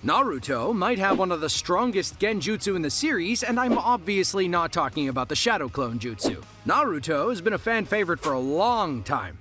Naruto might have one of the strongest Genjutsu in the series, and I'm obviously not talking about the Shadow Clone Jutsu. Naruto has been a fan favorite for a long time.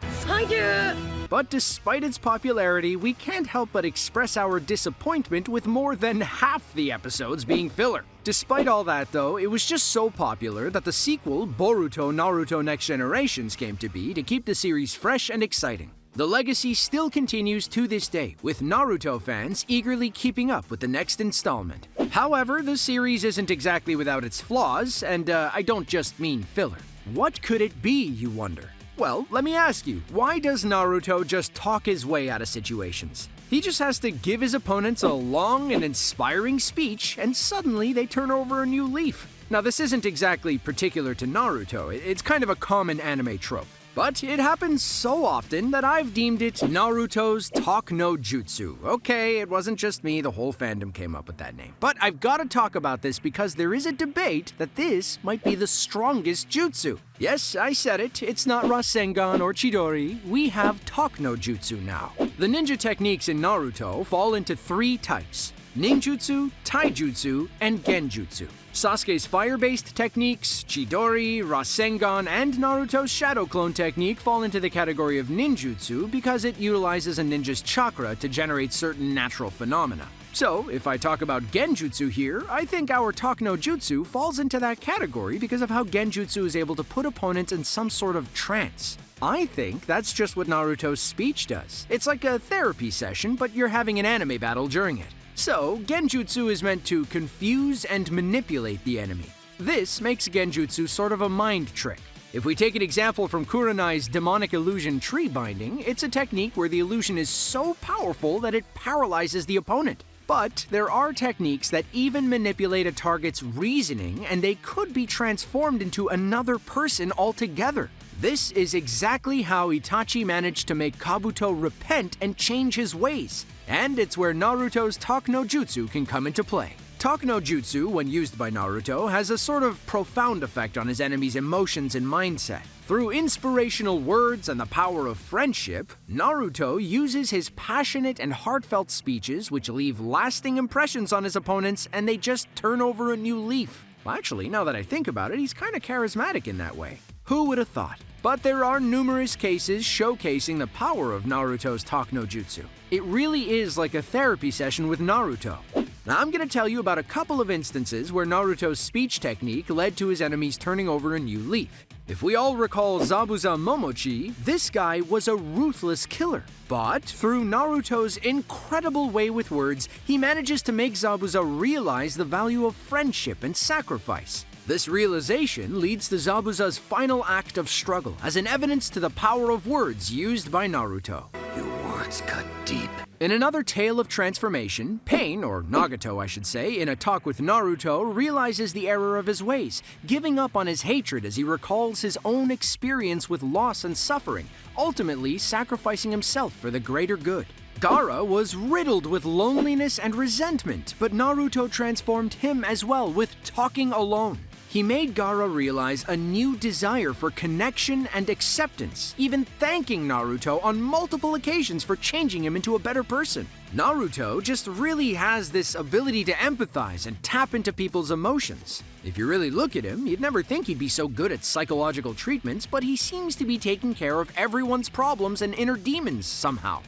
But despite its popularity, we can't help but express our disappointment with more than half the episodes being filler. Despite all that though, it was just so popular that the sequel, Boruto Naruto Next Generations, came to be to keep the series fresh and exciting. The legacy still continues to this day, with Naruto fans eagerly keeping up with the next installment. However, the series isn't exactly without its flaws, and I don't just mean filler. What could it be, you wonder? Well, let me ask you, why does Naruto just talk his way out of situations? He just has to give his opponents a long and inspiring speech, and suddenly they turn over a new leaf. Now, this isn't exactly particular to Naruto, it's kind of a common anime trope. But it happens so often that I've deemed it Naruto's Talk no Jutsu. Okay, it wasn't just me, the whole fandom came up with that name. But I've got to talk about this because there is a debate that this might be the strongest jutsu. Yes, I said it, it's not Rasengan or Chidori, we have Talk no Jutsu now. The ninja techniques in Naruto fall into 3 types: ninjutsu, taijutsu, and genjutsu. Sasuke's fire-based techniques, Chidori, Rasengan, and Naruto's Shadow Clone technique fall into the category of ninjutsu because it utilizes a ninja's chakra to generate certain natural phenomena. So, if I talk about Genjutsu here, I think our Talk no Jutsu falls into that category because of how Genjutsu is able to put opponents in some sort of trance. I think that's just what Naruto's speech does. It's like a therapy session, but you're having an anime battle during it. So, Genjutsu is meant to confuse and manipulate the enemy. This makes Genjutsu sort of a mind trick. If we take an example from Kurenai's demonic illusion tree binding, it's a technique where the illusion is so powerful that it paralyzes the opponent. But there are techniques that even manipulate a target's reasoning, and they could be transformed into another person altogether. This is exactly how Itachi managed to make Kabuto repent and change his ways. And it's where Naruto's Talk no Jutsu can come into play. Talk no Jutsu, when used by Naruto, has a sort of profound effect on his enemy's emotions and mindset. Through inspirational words and the power of friendship, Naruto uses his passionate and heartfelt speeches which leave lasting impressions on his opponents, and they just turn over a new leaf. Well, actually, now that I think about it, he's kind of charismatic in that way. Who would have thought? But there are numerous cases showcasing the power of Naruto's Talk no Jutsu. It really is like a therapy session with Naruto. Now I'm going to tell you about a couple of instances where Naruto's speech technique led to his enemies turning over a new leaf. If we all recall Zabuza Momochi, this guy was a ruthless killer. But through Naruto's incredible way with words, he manages to make Zabuza realize the value of friendship and sacrifice. This realization leads to Zabuza's final act of struggle as an evidence to the power of words used by Naruto. Your words cut deep. In another tale of transformation, Pain, or Nagato I should say, in a talk with Naruto, realizes the error of his ways, giving up on his hatred as he recalls his own experience with loss and suffering, ultimately sacrificing himself for the greater good. Gaara was riddled with loneliness and resentment, but Naruto transformed him as well with talking alone. He made Gaara realize a new desire for connection and acceptance, even thanking Naruto on multiple occasions for changing him into a better person. Naruto just really has this ability to empathize and tap into people's emotions. If you really look at him, you'd never think he'd be so good at psychological treatments, but he seems to be taking care of everyone's problems and inner demons somehow.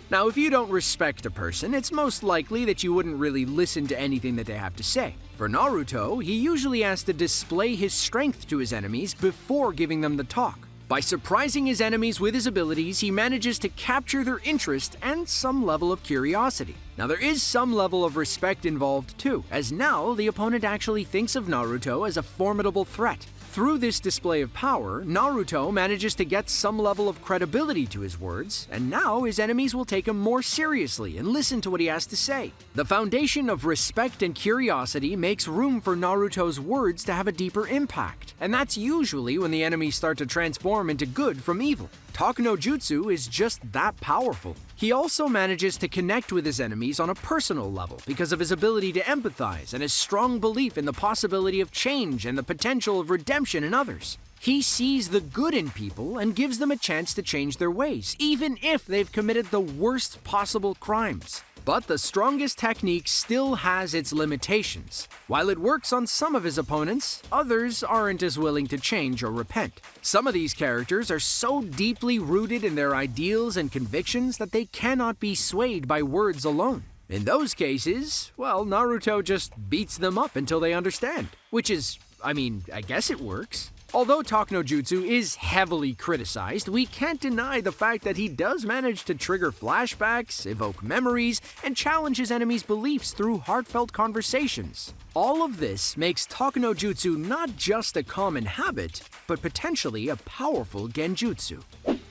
Now, if you don't respect a person, it's most likely that you wouldn't really listen to anything that they have to say. For Naruto, he usually has to display his strength to his enemies before giving them the talk. By surprising his enemies with his abilities, he manages to capture their interest and some level of curiosity. Now, there is some level of respect involved too, as now the opponent actually thinks of Naruto as a formidable threat. Through this display of power, Naruto manages to get some level of credibility to his words, and now his enemies will take him more seriously and listen to what he has to say. The foundation of respect and curiosity makes room for Naruto's words to have a deeper impact, and that's usually when the enemies start to transform into good from evil. Talk no Jutsu is just that powerful. He also manages to connect with his enemies on a personal level because of his ability to empathize and his strong belief in the possibility of change and the potential of redemption in others. He sees the good in people and gives them a chance to change their ways, even if they've committed the worst possible crimes. But the strongest technique still has its limitations. While it works on some of his opponents, others aren't as willing to change or repent. Some of these characters are so deeply rooted in their ideals and convictions that they cannot be swayed by words alone. In those cases, well, Naruto just beats them up until they understand. Which is, I guess it works. Although Talk no Jutsu is heavily criticized, we can't deny the fact that he does manage to trigger flashbacks, evoke memories, and challenge his enemies' beliefs through heartfelt conversations. All of this makes Talk no Jutsu not just a common habit, but potentially a powerful Genjutsu.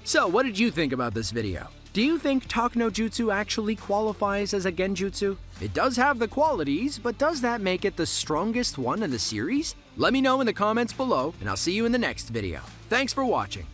So, what did you think about this video? Do you think Talk no Jutsu actually qualifies as a Genjutsu? It does have the qualities, but does that make it the strongest one in the series? Let me know in the comments below, and I'll see you in the next video. Thanks for watching.